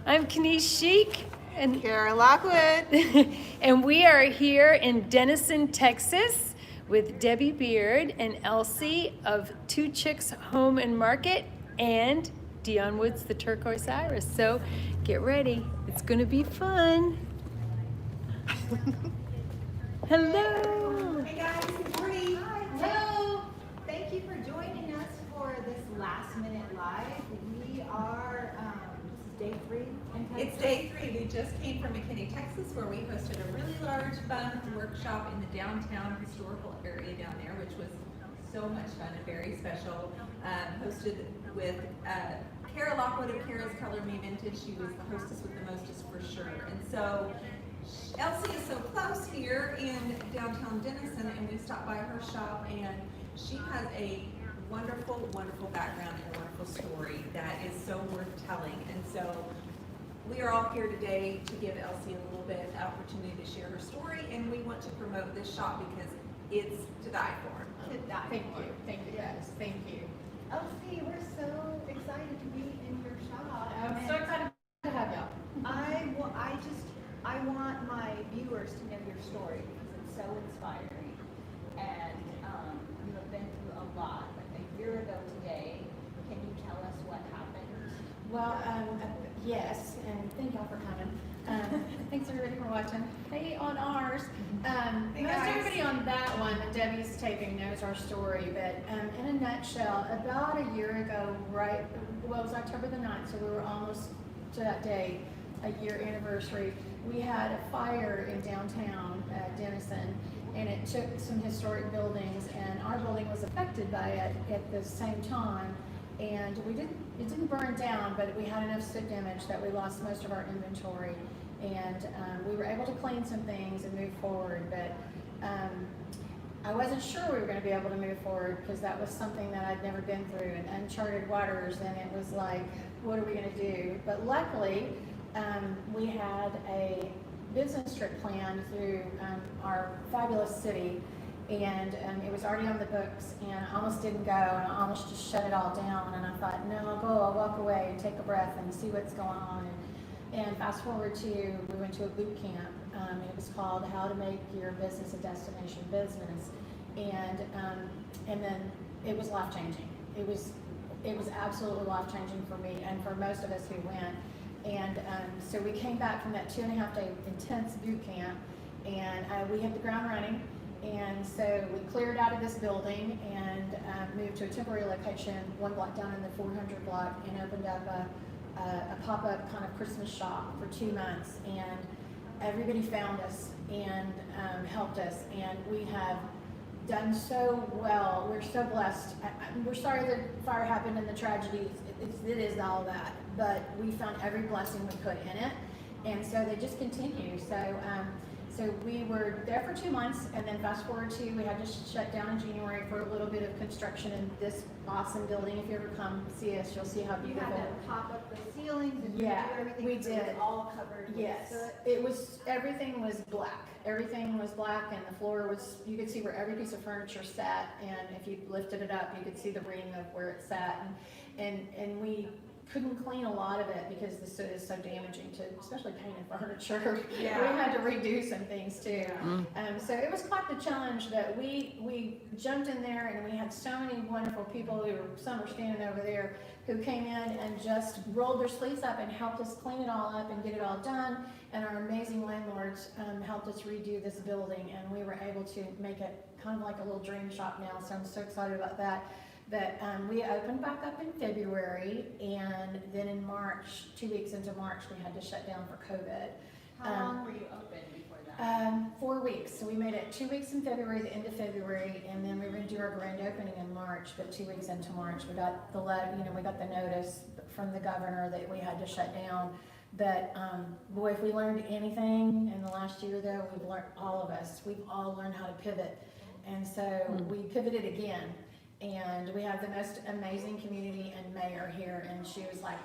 I'm Kanish Sheik, and Kara Lockwood. and we are here in Denison, Texas, with Debbie Beard and Elsie of Two Chicks Home and Market, and Dion Woods, the Turquoise Iris. So get ready; it's going to be fun. Hello. Hey guys, good morning. Hi. Hello. Thank you for joining us for this last minute live. We are, this is day 3 in Texas. It's day 3. We just came from McKinney, Texas, where we hosted a really large, fun workshop in the downtown historical area down there, which was so much fun and very special. Hosted with Kara Lockwood of Kara's Color Me Vintage. She was the hostess with the mostest for sure. And so Elsie is so close here in downtown Denison, and we stopped by her shop, and she has a wonderful, wonderful background and a wonderful story that is so worth telling. And so we are all here today to give Elsie a little bit of opportunity to share her story, and we want to promote this shop because it's to die for. Thank you guys, thank you. Elsie, we're so excited to be in your shop. I'm so excited to have y'all. I want my viewers to know your story because it's so inspiring. And you have been through a lot. Like a year ago today, can you tell us what happened? Well, yes, and thank y'all for coming. Thanks everybody for watching. Hey, on ours, Hey, most guys. everybody on that one that Debbie's taping knows our story, but in a nutshell, about a year ago, right, well, it was October the 9th, so we were almost to that day, a year anniversary. We had a fire in downtown Denison, and it took some historic buildings, and our building was affected by it at the same time. And it didn't burn down, but we had enough soot damage that we lost most of our inventory. And we were able to clean some things and move forward, but I wasn't sure we were going to be able to move forward because that was something that I'd never been through, and uncharted waters, and it was like, what are we going to do? But luckily, we had a business trip planned through our fabulous city, and it was already on the books, and I almost didn't go, and I almost just shut it all down, and I thought, no, I'll go, I'll walk away and take a breath and see what's going on. And fast forward to, we went to a boot camp. It was called How to Make Your Business a Destination Business, and then it was life changing. It was absolutely life changing for me and for most of us who went. And so we came back from that 2.5-day intense boot camp, and we hit the ground running. And so we cleared out of this building and moved to a temporary location 1 block down in the 400 block, and opened up a pop-up kind of Christmas shop for 2 months. And everybody found us and helped us, and we have done so well. We're so blessed. We're sorry the fire happened and the tragedy. It is all that, but we found every blessing we could in it, and so they just continue. So we were there for 2 months, and then fast forward to, we had to shut down in January for a little bit of construction in this awesome building. If you ever come see us, you'll see how You beautiful. had to pop up the ceilings and Yeah, redo everything. we because it was did. all covered with Yes, soot. it was, everything was black. Everything was black, and the floor was, you could see where every piece of furniture sat, and if you lifted it up, you could see the ring of where it sat. And we couldn't clean a lot of it because the soot is so damaging to, especially painted furniture. Yeah. We had to redo some things too. So it was quite the challenge, but we jumped in there, and we had so many wonderful people some were standing over there, who came in and just rolled their sleeves up and helped us clean it all up and get it all done. And our amazing landlords helped us redo this building, and we were able to make it kind of like a little dream shop now, so I'm so excited about that. But we opened back up in February, and then in March, 2 weeks into March, we had to shut down for COVID. How long were you open before that? 4 weeks. So we made it 2 weeks in February, the end of February, and then we were going to do our grand opening in March. But 2 weeks into March, we got the we got the notice from the governor that we had to shut down. But boy, if we learned anything in the last year, though, we've learned, all of us, we've all learned how to pivot, and so we pivoted again. And we have the most amazing community and mayor here, and she was like,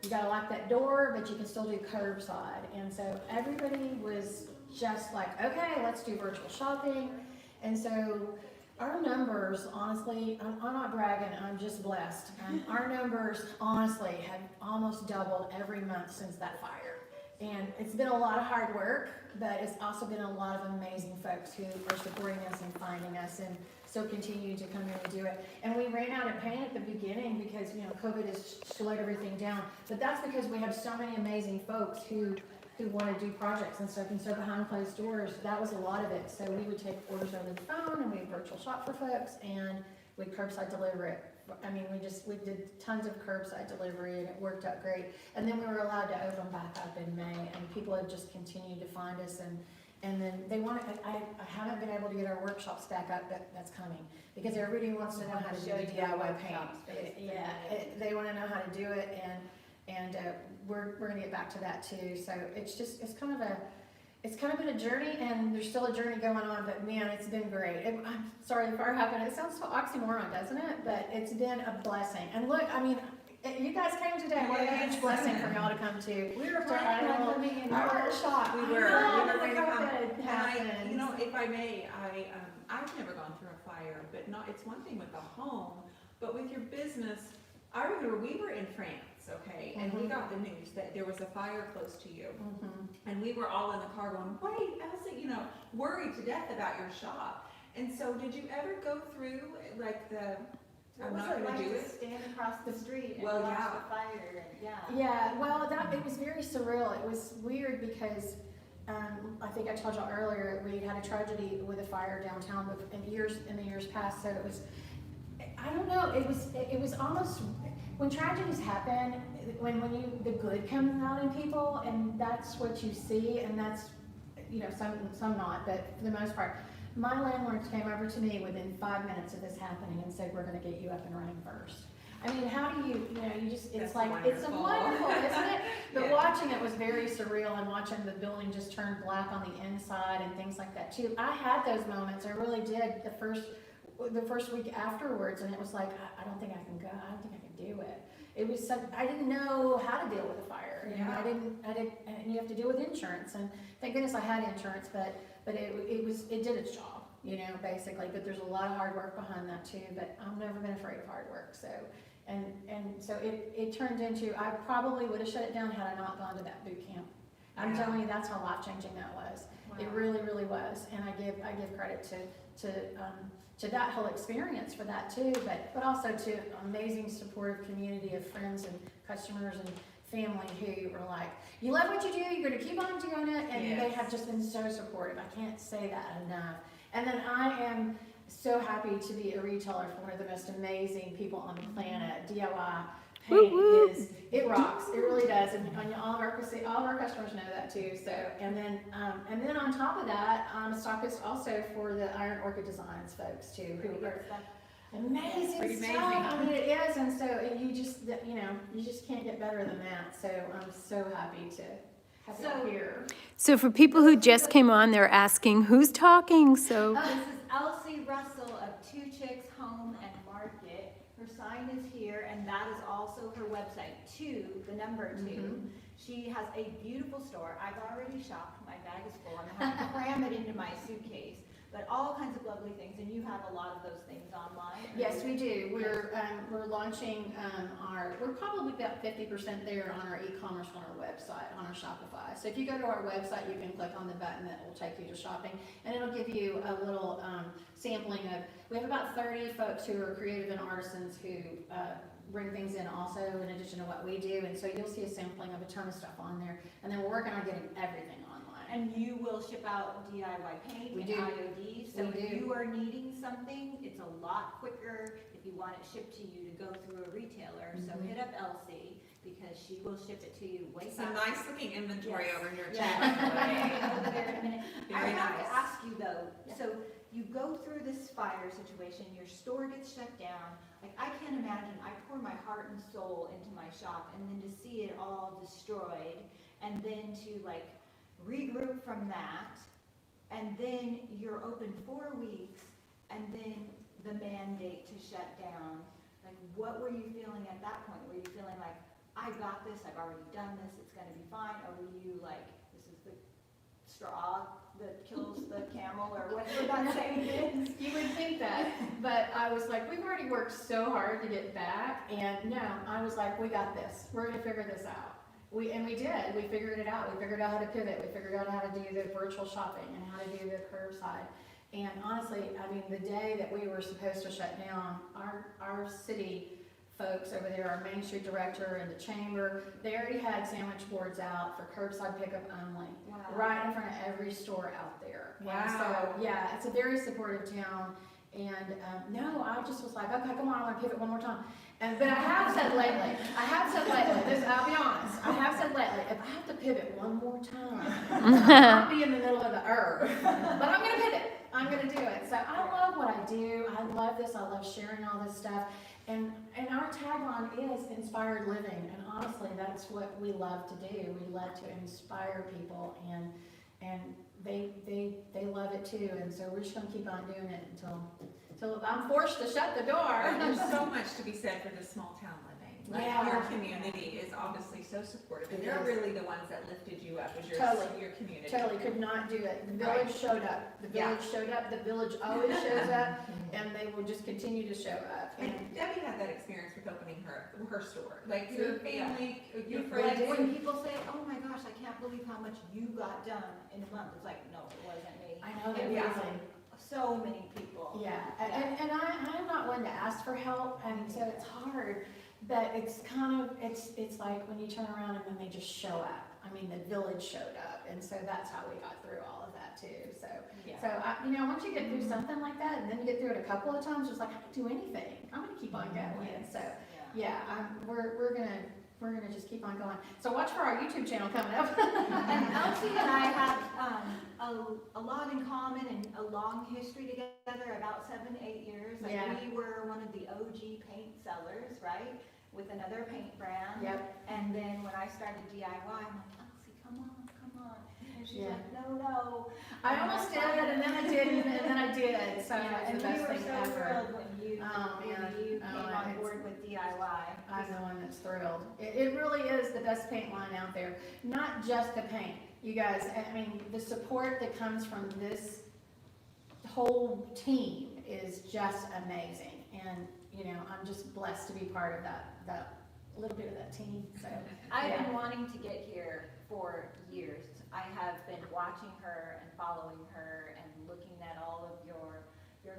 you gotta lock that door, but you can still do curbside. And so everybody was just like, okay, let's do virtual shopping. And so Our numbers, honestly, I'm not bragging, I'm just blessed. Our numbers, honestly, have almost doubled every month since that fire. And it's been a lot of hard work, but it's also been a lot of amazing folks who are supporting us and finding us and still continue to come in and do it. And we ran out of paint at the beginning because, COVID has slowed everything down. But that's because we have so many amazing folks who want to do projects and stuff. And so behind closed doors, that was a lot of it. So we would take orders over the phone and we virtual shop for folks and we'd curbside deliver it. I mean, we did tons of curbside delivery and it worked out great. And then we were allowed to open back up in May and people have just continued to find us and then they want to, I haven't been able to get our workshops back up, but that's coming because everybody wants to know how to do the DIY paint. They want to know how to do it and we're going to get back to that too. So it's kind of been a journey and there's still a journey going on, but man, it's been great. I'm sorry the fire happened. It sounds so oxymoron, doesn't it? But it's been a blessing. And look, I mean, you guys came today. What a huge blessing for y'all to come to. We were planning on coming in our shop. We were going to to come. come. And if I may, I've never gone through a fire, but it's one thing with a home, but with your business, I remember we were in France, okay, and we got the news that there was a fire close to you, and we were all in the car going, wait, Elsie, worried to death about your shop. And so did you ever go through I'm not going to do it? Stand across the street and Well, watch yeah. the fire and Yeah, well, it was very surreal. It was weird because I think I told y'all earlier we had a tragedy with a fire downtown in the years past. So it was, I don't know. It was almost when tragedies happen, when the good comes out in people, and that's what you see, and that's some not, but for the most part. My landlord came over to me within 5 minutes of this happening and said, we're going to get you up and running first. I mean, how do you just, it's That's like, it's wonderful. wonderful, isn't it? But Yeah. watching it was very surreal and watching the building just turn black on the inside and things like that too. I had those moments, I really did, the first week afterwards, and it was like, I don't think I can go, I don't think I can do it. It was I didn't know how to deal with a fire. I didn't, and you have to deal with insurance, and thank goodness I had insurance, but it did its job, basically. But there's a lot of hard work behind that too. But I've never been afraid of hard work. So, and so it turned into, I probably would have shut it down had I not gone to that boot camp. I'm telling you, that's how life changing that was. Wow. It really, really was. And I give credit to that whole experience for that too, but also to amazing supportive community of friends and customers and family who were like, you love what you do, you're going to keep on doing it, and Yes. they have just been so supportive. I can't say that enough. And then I am so happy to be a retailer for one of the most amazing people on the planet. DIY paint it rocks. It really does, and all of our customers know that too. So, and then on top of that, I'm a stockist also for the Iron Orchid Designs folks too, who are amazing Pretty stuff. amazing. I mean, it is, and so you just can't get better than that. So I'm so happy to have you here. So for people who just came on, they're asking who's talking. So This is Elsie Russell of Two Chicks Home and Market. Her sign is here, and that is also her website, 2, the number 2. She has a beautiful store. I've already shopped. My bag is full. I'm going to have to cram it into my suitcase. But all kinds of lovely things, and you have a lot of those things online. Yes, we do. We're launching we're probably about 50% there on our e-commerce on our website, on our Shopify. So if you go to our website, you can click on the button that will take you to shopping, and it'll give you a little sampling of, we have about 30 folks who are creative and artisans who bring things in also in addition to what we do, and so you'll see a sampling of a ton of stuff on there, and then we're working on getting everything online. And you will ship out DIY paint We and do. IOD. So We if do. you are needing something, it's a lot quicker if you want it shipped to you to go through a retailer. So hit up Elsie because she will ship it to you way Some faster. nice looking inventory Yes. over here too. Yeah. Over there in a minute. I Very have nice. to ask you though, so you go through this fire situation, your store gets shut down. Like I can't imagine, I pour my heart and soul into my shop, and then to see it all destroyed, and then to like regroup from that, and then you're open 4 weeks, and then the mandate to shut down. Like what were you feeling at that point? Were you feeling like, I got this, I've already done this, it's gonna be fine? Or were you like, this is the straw that kills the camel, or whatever that saying is. You would think that, but I was like, we've already worked so hard to get back, and no, I was like, we got this. We're gonna figure this out. We did. We figured it out. We figured out how to pivot. We figured out how to do the virtual shopping and how to do the curbside. And honestly, I mean, the day that we were supposed to shut down, our city folks over there, our Main Street director and the chamber, they already had sandwich boards out for curbside pickup only, Wow. right in front of every store out there. And Wow. so, yeah, it's a very supportive town. And no, I just was like, okay, come on, I want to pivot one more time. But I have said lately, this, I'll be honest, I have said lately, if I have to pivot one more time, I'll be in the middle of the earth. But I'm going to pivot. I'm going to do it. So I love what I do. I love this. I love sharing all this stuff. And our tagline is inspired living. And honestly, that's what we love to do. We love to inspire people, and they love it too. And so we're just going to keep on doing it until I'm forced to shut the door. There's so much to be said for the small town living. Like, Yeah. your community is obviously so supportive, and It they're is. really the ones that lifted you up as your community. Totally could not do it. The village showed up. The village showed up. The village always shows up, and they will just continue to show up. And Debbie had that experience with opening her store. Like, your Yeah. family, your They friends. did. When people say, oh my gosh, I can't believe how much you got done in a month, it's like, no, it wasn't me. I know, they're Yeah. amazing. So many people. Yeah, and I'm not one to ask for help, and so it's hard, but it's kind of, it's like when you turn around and then they just show up. I mean, the village showed up, and so that's how we got through all of that too, so. Yeah. So, once you get through something like that, and then you get through it a couple of times, it's like, I can do anything, I'm gonna keep on going, so, yeah, we're gonna just keep on going. So watch for our YouTube channel coming up. And Elsie and I have a lot in common and a long history together, about 7-8 years. Like, Yeah. we were one of the OG paint sellers, right, with another paint brand. Yep. And then when I started DIY, I'm like, Elsie, come on. And she's Yeah. like, no. I almost did it, and then I didn't, and then I did, so Yeah, it's the and best we were thing so ever. thrilled when you Oh, man. came Oh, on it's- board with DIY. I'm the one that's thrilled. It really is the best paint line out there. Not just the paint, you guys. I mean, the support that comes from this whole team is just amazing. And, I'm just blessed to be part of that little bit of that team, so. I've yeah. been wanting to get here for years. I have been watching her and following her and looking at all of your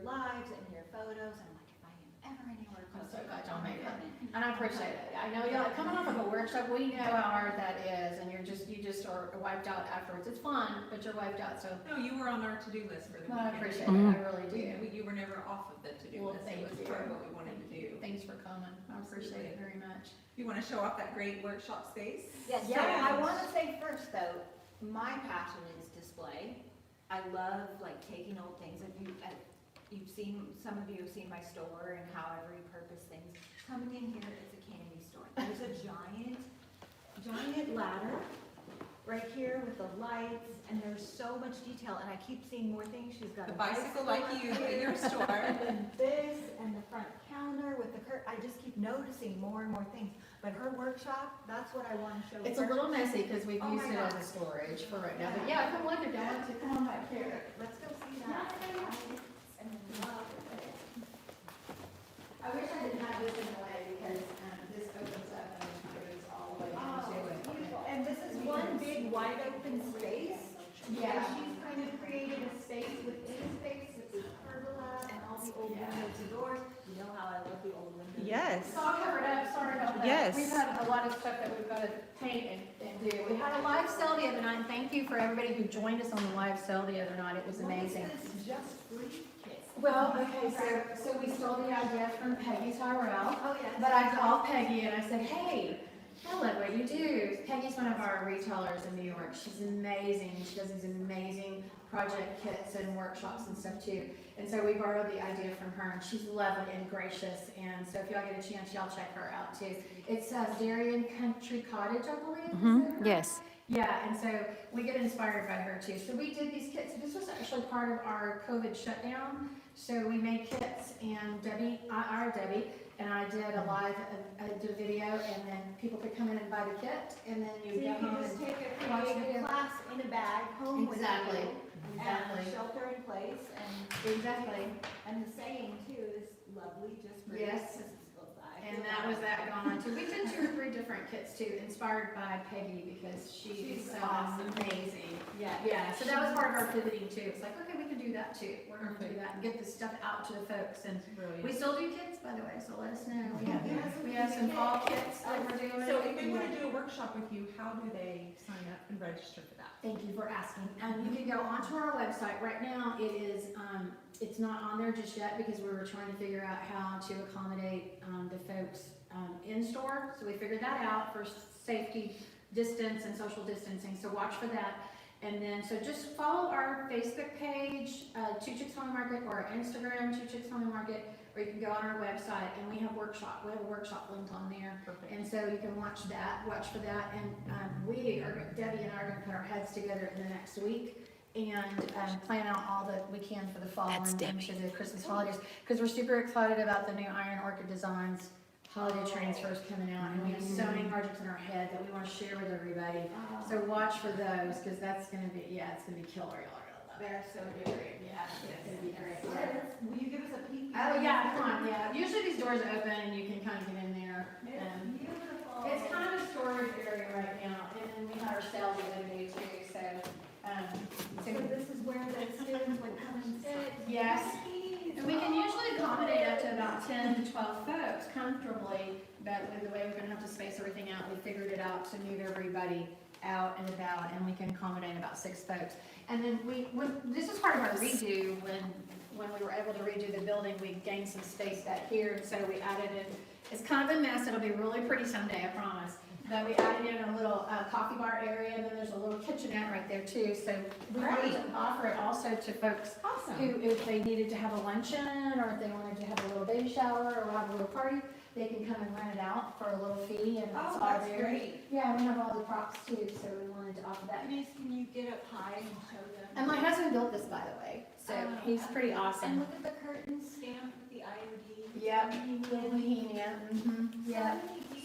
lives and your photos, and I'm like, if I am ever anywhere I'm close, so glad y'all made it. coming. And I appreciate it. I know y'all, coming off of a workshop, we know how hard that is, and you just are wiped out afterwards. It's fun, but you're wiped out, so. No, you were on our to-do list for the Well, I weekend. appreciate it, I really do. You were never off of the to-do Well, list. thank It was you. part of what we wanted to do. Thanks for coming. I appreciate it very much. You want to show off that great workshop space? Yes, so Yeah. I want to say first though, my passion is display. I love like taking old things. If you've seen, some of you have seen my store and how I repurpose things. Coming in here, it's a candy store. There's a giant ladder right here with the lights, and there's so much detail, and I keep seeing more things. She's got The a bicycle like up you in here, your store. and then this, and the front counter with the I just keep noticing more and more things. But her workshop, that's what I want to show. It's a first. little messy because we've Oh used my it as God. a storage for right now. But yeah, come look at that. So come on back here. Let's go see that. And then love it. I wish I didn't have this in the way because this opens up and it goes all the way Oh, into it's it. beautiful. And this is one big wide open space. Yeah. And she's kind of created a space within a space with the pergola and all the old Yeah. windows and doors. You know how I love the old windows. Yes. It's all covered up, sorry about that. Yes. We've had a lot of stuff that we've got to paint and do. We had a live sale the other night, and thank you for everybody who joined us on the live sale the other night. It was amazing. What is this just free kit? Well, okay, so we stole the idea from Peggy Tyrell. Oh, yeah. But I called Peggy and I said, hey, I love what you do. Peggy's one of our retailers in New York. She's amazing. She does these amazing project kits and workshops and stuff too. And so we borrowed the idea from her, and she's lovely and gracious. And so if y'all get a chance, y'all check her out too. It's Darien Country Cottage, I believe. Is that right? Yes. Yeah, and so we get inspired by her too. So we did these kits. This was actually part of our COVID shutdown. So we made kits, and Debbie, and I did a live, I did a video, and then people could come in and buy the kit, and then So you you go can home just and take a watch creative video. class in a bag home with you. Exactly, And exactly. shelter in place, and Exactly. and the saying too is lovely, just for Yes. And that was that gone too. We did 2 or 3 different kits too, inspired by Peggy because she's so awesome. amazing. Yeah. Yeah, so that was part of our pivoting too. It's like, okay, we can do that too. We're gonna do that and get this stuff out to the folks. And Brilliant. we still do kits, by the way, so let us know. We have some fall kits that we're doing. So if they want to do a workshop with you, how do they sign up and register for that? Thank you for asking. You can go onto our website. Right now, it is, it's not on there just yet because we were trying to figure out how to accommodate the folks in store. So we figured that out for safety, distance, and social distancing. So watch for that. And then, so just follow our Facebook page, Two Chicks Home and Market, or our Instagram, Two Chicks Home and Market, or you can go on our website and we have a workshop link on there. Perfect. And so you can watch for that. And Debbie and I are gonna put our heads together in the next week and plan out all that we can for the fall and into the Christmas holidays. Because we're super excited about the new Iron Orchid Designs holiday transfers coming out, and we have so many projects in our head that we want to share with everybody. So watch for those, because that's gonna be, it's gonna be killer. Y'all are gonna love it. They're so Great. Yeah, it's gonna be great. Will you give us a peek? Oh, yeah, come on, yeah. Usually these doors are open and you can kind of get in there. It's beautiful. It's kind of a storage area right now, and then we have our sales event too, so, So this is where the students would come and sit? yes. And we can usually accommodate up to about 10 to 12 folks comfortably, but with the way we're gonna have to space everything out, we figured it out to move everybody out and about, and we can accommodate about 6 folks. And then this is part of our redo, when we were able to redo the building, we gained some space back here, and so we added in, it's kind of a mess, it'll be really pretty someday, I promise. But we added in a little coffee bar area, and then there's a little kitchenette right there too, so we wanted to offer it also to folks Awesome. who, if they needed to have a luncheon, or if they wanted to have a little baby shower, or have a little party, they can come and rent it out for a little fee, and it's Oh, all that's there. great. Yeah, we have all the props too, so we wanted to offer that. Denise, can you get up high and show them? And my husband built this, by the way, so he's pretty And awesome. look at the curtains stamped with the IOD. Yep. Bohemia. Yeah.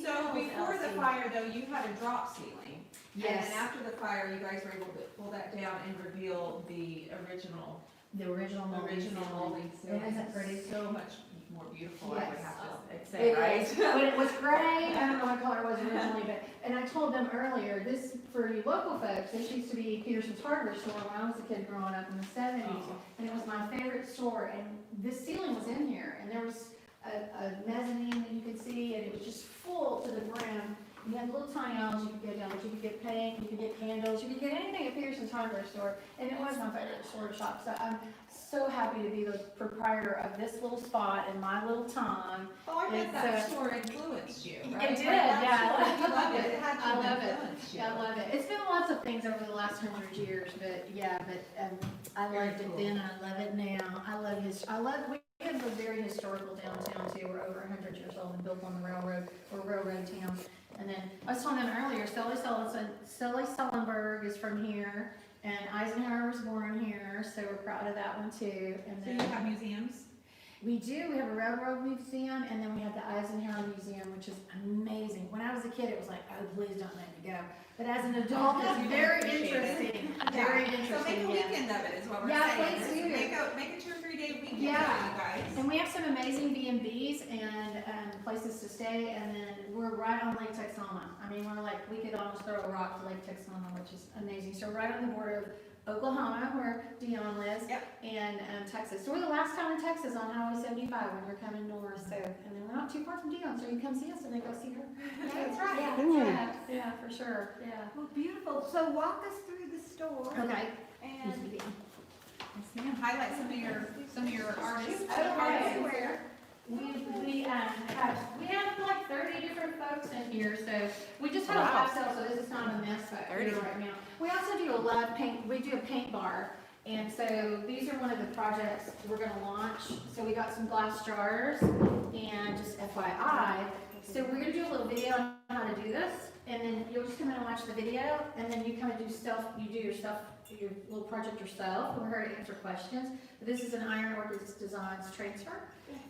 So before the fire though, you had a drop ceiling. Yes. And then after the fire, you guys were able to pull that down and reveal the original The original molding ceiling. molding ceiling. Isn't it pretty? So much more beautiful, I would Yes. have to say, It right? is, but it was gray, I don't know what color it was originally, but, and I told them earlier, this, for you local folks, this used to be Peterson's hardware store when I was a kid growing up in the 70s, Oh. and it was my favorite store, and this ceiling was in here, and there was a mezzanine that you could see, and it was just full to the brim. You had little tiny aisles you could go down, but you could get paint, you could get candles, you could get anything at Peterson's hardware store, and it was my favorite store to shop, so I'm so happy to be the proprietor of this little spot in my little town. Oh, I bet It's, that store influenced you, It right? did, That yeah. store, you love it, it had I to love it. influence you. Yeah, I love it. It's been lots of things over the last 100 years, but yeah, I Very loved it cool. then, and I love it now. We have a very historical downtown too. We're over 100 years old and built on the railroad. We're a railroad town. And then, I was telling them earlier, Sully Sullenberg is from here, and Eisenhower was born here, so we're proud of that one too. And So you then, have museums? we do, we have a railroad museum, and then we have the Eisenhower Museum, which is amazing. When I was a kid, it was like, oh, please don't let me go. But as an adult, it's very Appreciate it. interesting, very So make interesting, a yeah. weekend of it, is what we're Yeah, saying. please do. Make a 2 or 3 day weekend for you Yeah. guys. And we have some amazing B&Bs and places to stay, and then we're right on Lake Texoma. I mean, we could almost throw a rock to Lake Texoma, which is amazing. So we're right on the border of Oklahoma, where Dion lives, Yep. and Texas. So we're the last town in Texas on Highway 75 when you're coming north. So, and then we're not too far from Dion, so you can come see us and then go see her. Yeah, that's right. Yeah, That's right. yeah, yeah, for sure. Yeah. Well, beautiful. So walk us through the store. Okay. And Yes, ma'am. Highlight some of your artists. Okay. We have like 30 different folks in here, so we just had a live sale, so this is not a mess back here 30. right now. We also do a live paint, we do a paint bar, and so these are one of the projects we're gonna launch. So we got some glass jars, and just FYI, So we're gonna do a little video on how to do this, and then you'll just come in and watch the video, and then you come and do your little project yourself. We're here to answer questions. But this is an Iron Orchids Designs transfer.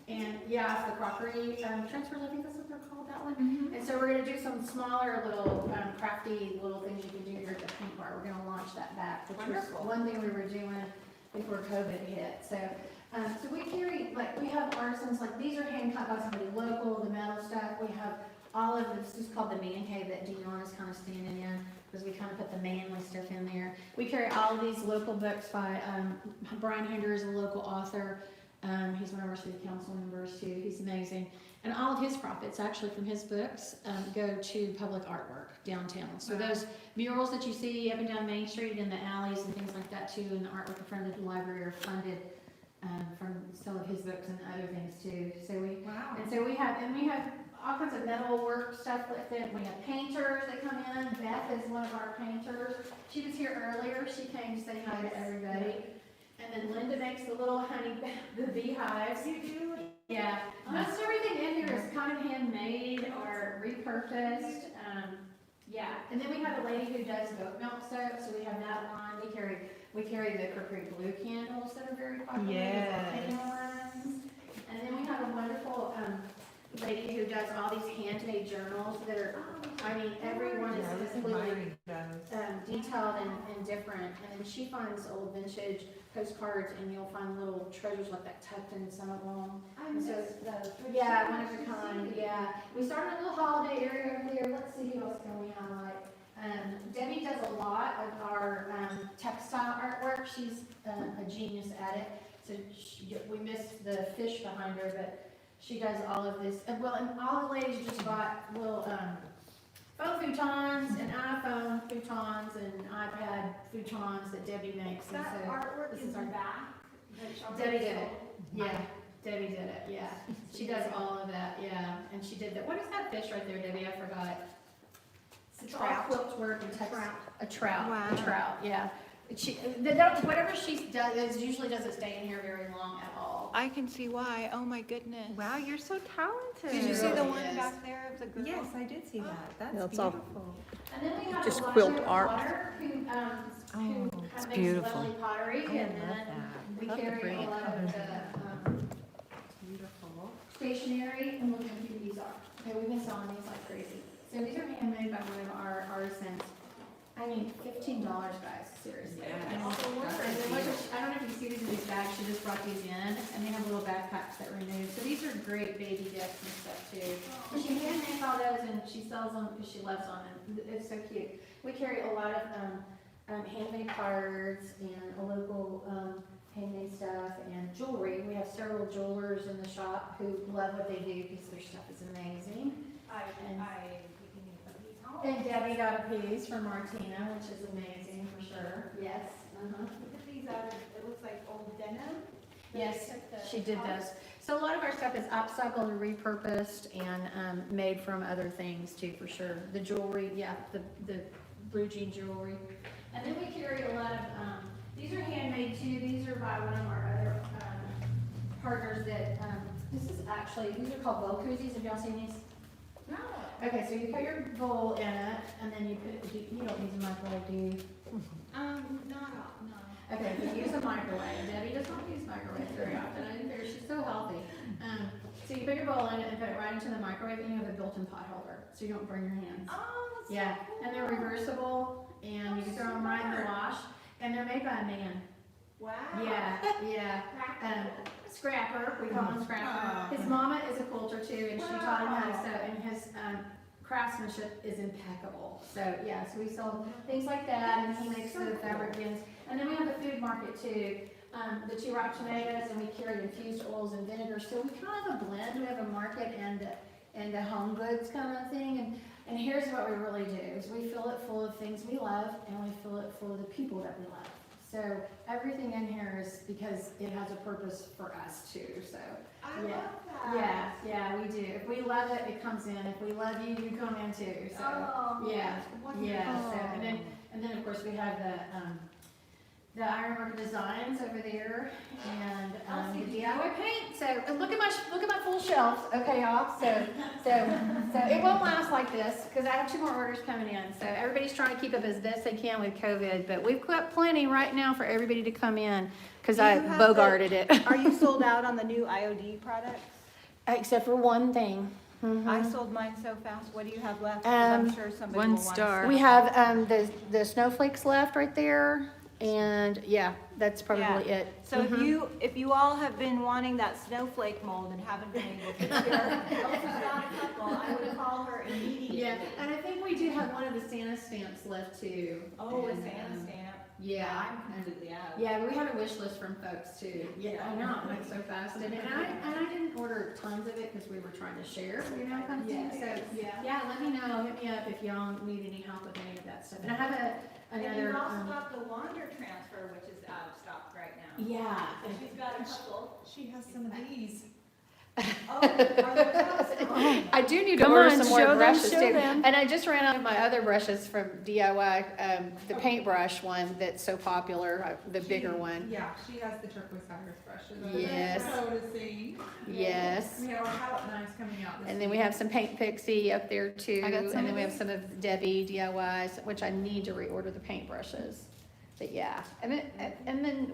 And yeah, it's the crockery transfers, I think that's what they're called, that one. And so we're gonna do some smaller little crafty little things you can do here at the paint bar. We're gonna launch that back, which Wonderful. was one thing we were doing before COVID hit. So we carry, like, we have artisans, like, these are hand cut by somebody local, the metal stuff. We have all of this is called the man cave that Dion is kind of standing in, because we kind of put the manly stuff in there. We carry all of these local books by, Brian Hinder is a local author. He's one of our city council members too. He's amazing. And all of his profits, actually from his books, go to public artwork downtown. So those murals that you see up and down Main Street in the alleys and things like that too, and the artwork in front of the library are funded from some of his books and other things too. So we have all kinds of metal work stuff like that. We have painters that come in. Beth is one of our painters. She was here earlier. She came to say hi to everybody. And then Linda makes the little the beehives. You do? Yeah. Most everything in here is kind of handmade or repurposed. Yeah. And then we have a lady who does goat milk soap, so we have that line. We carry the Crockery Blue candles that are very popular. Yes. Ones. And then we have a wonderful lady who does all these handmade journals that are, everyone is completely detailed and different. And then she finds old vintage postcards, and you'll find little treasures like that tucked in some of them. I missed those. Yeah, one of a kind, yeah. We started a little holiday area over there. Let's see who else can we highlight. Debbie does a lot of our textile artwork. She's a genius at it. So we missed the fish behind her, but she does all of this. And all the ladies just bought little phone futons and iPhone futons and iPad futons that Debbie makes. That and so artwork this is our back. Debbie did it. Yeah, Debbie did it. Yeah, she does all of that. Yeah, and she did that. What is that fish right there, Debbie? I forgot. It's all quilt work and text. A trout. Wow. A trout. Yeah. Whatever she does usually doesn't stay in here very long at all. I can see why. Oh my goodness. Wow, you're so talented. Did you see the really one is. back there of the girl? Yes, I did see that. That's Yeah, it's all- beautiful. And then we have Just Elijah quilt art. Potter, who it's makes beautiful. lovely pottery, I and love then that. we Love the carry a braid lot colors. of the Beautiful. stationery, and look how cute these are. Okay, we've been selling these like crazy. So these are handmade by one of our artisans. $15, guys, seriously. Yes. And then I don't know if you see these in these bags, she just brought these in, and they have little backpacks that renew. So these are great baby gifts and stuff too. And she handmakes all those, and she sells them because she loves them, and it's so cute. We carry a lot of handmade cards and a local handmade stuff and jewelry. We have several jewelers in the shop who love what they do because their stuff is amazing. And Debbie got a piece from Martina, which is amazing for sure. Yes. Look at these out of, it looks like old denim. Yes, she did those. So a lot of our stuff is upcycled or repurposed and made from other things too, for sure. The jewelry, yeah, the blue jean jewelry. And then we carry a lot of, these are handmade too. These are by one of our other partners that, these are called bowl koozies. Have y'all seen these? No. Okay, so you put your bowl in it, and then you don't use a microwave, do you? No. Okay, you use a microwave. Debbie does not use microwaves very often. I didn't figure she's so healthy. So you put your bowl in it and put it right into the microwave, and you have a built-in pot holder, so you don't burn your hands. Oh, that's Yeah, so cool. and they're reversible, and you can throw them right in the wash, and they're made by a man. Wow. Yeah. Scrapper, we call him Scrapper. Aw. His mama is a quilter too, and she taught him how to sew, and his craftsmanship is impeccable. So yeah, so we sell things like that, and he makes the fabric bins. And then we have a food market too, the two rock tomatoes, and we carry infused oils and vinegars. So we kind of have a blend. We have a market and a home goods kind of thing. And here's what we really do: is we fill it full of things we love, and we fill it full of the people that we love. So everything in here is because it has a purpose for us too. So I yeah. love that. Yeah, we do. If we love it, it comes in. If we love you, you come in too. So Oh, yeah, that's wonderful. yeah. So and then of course we have the Ironwork Designs over there, and the DIY paint. So and look at my full shelf, okay, y'all. So it won't last like this because I have 2 more orders coming in. So everybody's trying to keep up as best they can with COVID, but we've got plenty right now for everybody to come in because I bogarted it. Are you sold out on the new IOD products? Except for one thing. I sold mine so fast. What do you have left? 'Cause I'm sure somebody one will want star. some. We have the snowflakes left right there, and yeah, that's probably it. So if you all have been wanting that snowflake mold and haven't been able to get it, Elsie's got a couple, I would call her immediately. Yeah, and I think we do have one of the Santa stamps left too. Oh, a And, Santa stamp. Yeah. I'm completely out. Yeah, we have a wish list from folks too. Yeah, I know, it went so fast. And I didn't order tons of it because we were trying to share, kind of thing. So, yeah, let me know, hit me up if y'all need any help with any of that stuff. And I have And another, you also got the Wander transfer, which is out of stock right now. yeah. So she's got a couple. She has some of these. Oh, are those out of stock? I do need to Come order on, some more show them, brushes show too. them. And I just ran out of my other brushes from DIY, the paintbrush one that's so popular, the bigger one. Yeah, she has the turquoise iris brushes. Yes. Noticing. Yes. We have our palette knives coming out this And then we have some Paint Pixie up there too. I got some And then of we have some of Debi DIYs, which I need to reorder the paintbrushes. But yeah, and then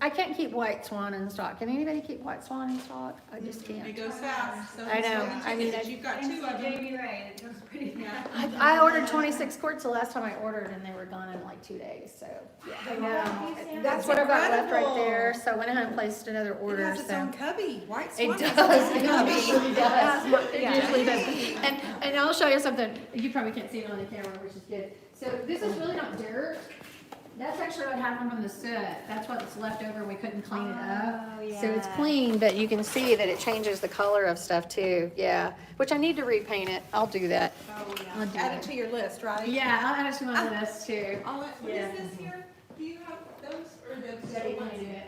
I can't keep White Swan in stock. Can anybody keep White Swan in stock? I just It can't. goes fast, so. I know, I mean, You've got Thanks 2 to of them. Jamie Ray, it goes pretty fast. I ordered 26 quarts the last time I ordered and they were gone in like 2 days, so. Yeah. I know. That's That's what I've got left right incredible. there, so I went ahead and placed another It order, has its so. own cubby. White It Swan does, has its it own cubby. usually does, it Yeah. usually does. And I'll show you something, you probably can't see it on the camera, which is good. So this is really not dirt, that's actually what happened from the soot, that's what's left over, we couldn't clean it up. Oh, So it's yeah. clean, but you can see that it changes the color of stuff too, yeah, which I need to repaint it, I'll do that. Oh, I'll do yeah. Add that. it to your list, right? Yeah, I'll add it to my list too. What Yeah. is this here? Do you have those or those? Debbie painted it.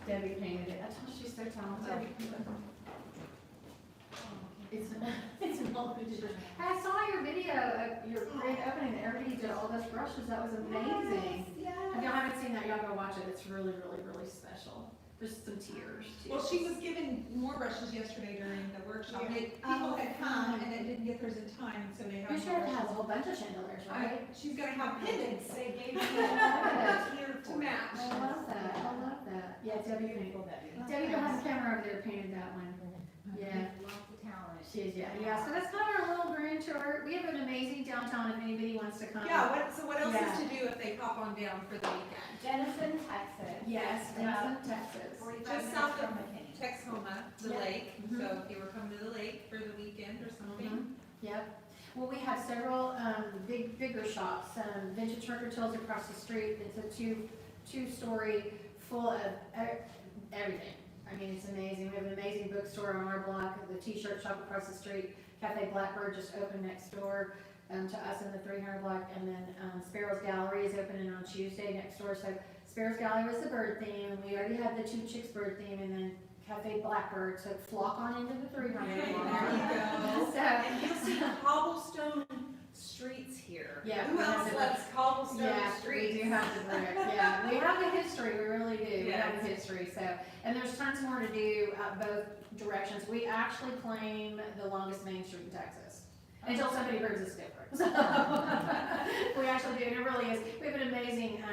Debbie painted it. That's why she's so talented. It's an old picture. I saw your video of your grand opening and everybody did all those brushes. That was amazing. If y'all haven't seen that, y'all go watch it. It's really, really, really special. There's some tears too. Well, she was given more brushes yesterday during the workshop. People had come and they didn't get theirs in time, and so they have. You more should have brushes. a whole bunch of chandeliers, right? She's gonna have pendants They gave me to match. I love that. I love that. Yeah, Debbie painted that. Debbie behind the camera over there painted that one. Yeah. Lots of talent. She is, yeah. So that's kind of our little grand tour. We have an amazing downtown if anybody wants to come. Yeah, so what else Yeah. is to do if they pop on down for the weekend? Denison, Texas. Yes, Denison, Texas. 45 Just minutes south from of McKinney. Texoma, the Yeah. lake, Mhm. so if you were coming to the lake for the weekend or something. Yep. Well, we have several bigger shops. Vintage Mercantile's across the street. It's a two-story full of everything. I mean, it's amazing. We have an amazing bookstore on our block. The T-shirt shop across the street. Cafe Blackbird just opened next door to us in the 300 block. And then Sparrow's Gallery is opening on Tuesday next door. So Sparrow's Gallery was the bird theme. We already had the Two Chicks bird theme, and then Cafe Blackbird. So flock on into the 300 There block. you go. So, And you'll see cobblestone streets here. Yeah, Who we have else the- loves cobblestone yeah, streets? we do have the brick. Yeah, we have the history. We really do. We have Yes. the history. So, and there's tons more to do both directions. We actually claim the longest main street in Texas until somebody proves us different. So, we actually do, and it really is. We have an amazing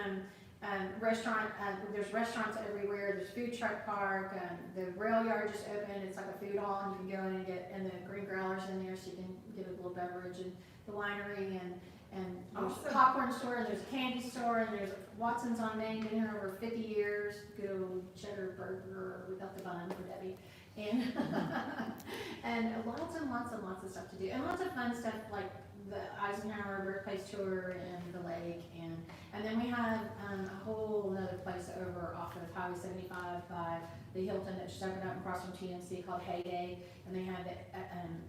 restaurant. There's restaurants everywhere. There's food truck park. The rail yard just opened. It's like a food hall, and you can go in and get, and the green growlers in there, so you can get a little beverage, and the winery, and there's a Awesome. popcorn store, and there's a candy store, and there's Watson's on Main, been here over 50 years. Good old cheddar burger without the bun for Debbie. And and lots and lots and lots of stuff to do, and lots of fun stuff like the Eisenhower Birthplace Tour and the lake, and then we have a whole another place over off of Highway 75 by the Hilton that just opened up across from TNC called Heyday, and they have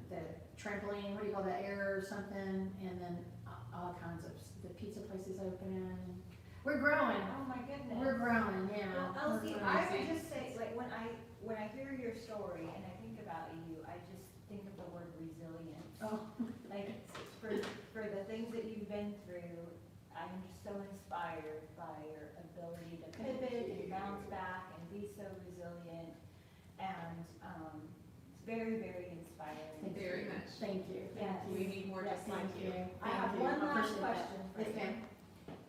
the trampoline, what do you call that, air or something, and then all kinds of, the pizza places open. We're growing. Oh, my goodness. We're growing, yeah. Well, Elsie, We're I growing. would just say, like, when I hear your story and I think about you, I just think of the word resilience. Oh. Like, for the things that you've been through, I am just so inspired by your ability to pivot and bounce back and be so resilient. And it's very, very inspiring. Very much. Thank you, thank Yes. you. We need more just like Thank you. you. I have Thank you. one last Appreciate that. question for Yes, you. ma'am.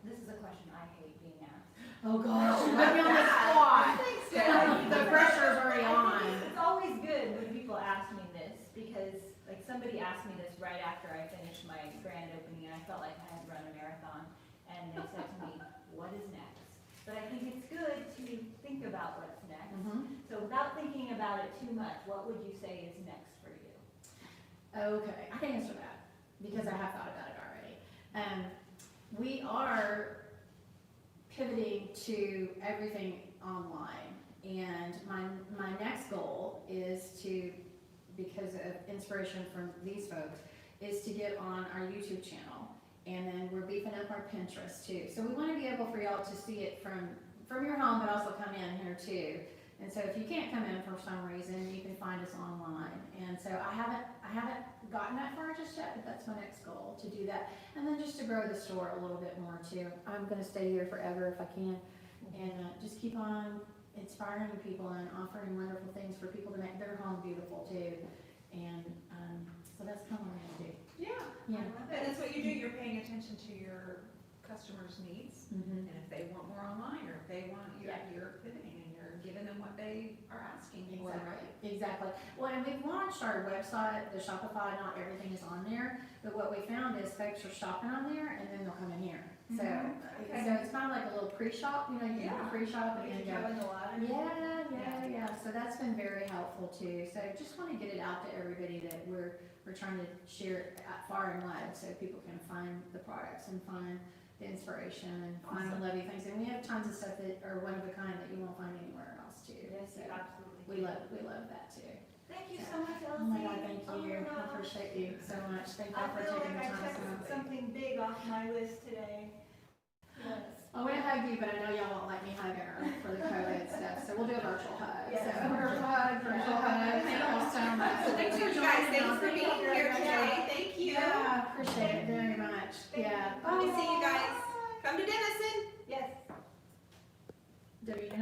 This is a question I hate being asked. Oh, gosh, you put me on the spot. Thanks, The pressure's already on. It's always good when people ask me this, because like somebody asked me this right after I finished my grand opening, and I felt like I had run a marathon, and they said to me, what is next? But I think it's good to think about what's next. Mhm. So without thinking about it too much, what would you say is next for you? Okay, I can answer that because I have thought about it already. We are pivoting to everything online, and my next goal is to, because of inspiration from these folks, is to get on our YouTube channel, and then we're beefing up our Pinterest too. So we want to be able for y'all to see it from your home, but also come in here too. And so if you can't come in for some reason, you can find us online. And so I haven't gotten that far just yet, but that's my next goal, to do that. And then just to grow the store a little bit more too. I'm gonna stay here forever if I can, and just keep on inspiring people and offering wonderful things for people to make their home beautiful too. And so that's kind of what I'm gonna do. Yeah. Yeah. And that's what you do, you're paying attention to your customers' needs. Mhm. And if they want more online, or if they want, Yeah. you're pivoting and you're giving them what they are asking for. Exactly, exactly. Well, and we've launched our website, the Shopify, not everything is on there, but what we found is folks are shopping on there and then they'll come in here. So, Okay. so it's kind of like a little pre-shop, you know, you can do Yeah. a pre-shop and then go. a lot Yeah, so that's been very helpful too. So just want to get it out to everybody that we're trying to share it far and wide so people can find the products and find the inspiration and find the lovely things. And we have tons of stuff that are one of a kind that you won't find anywhere else too. Yes, So you absolutely. we love that too. Thank you so much, Elsie. Oh my God, thank Oh you. my I gosh. appreciate you so much. Thank you I for feel taking like the I time. checked something big off my list today. Yes. I want to hug you, but I know y'all won't let me hug her for the COVID stuff, so we'll do a virtual hug. Yes. So virtual hug. Thank you so much. Thank you guys, thanks for being here today, thank you. Yeah, appreciate it very much. Yeah. Hope to see you guys. Come to Denison. Yes. Debbie, you know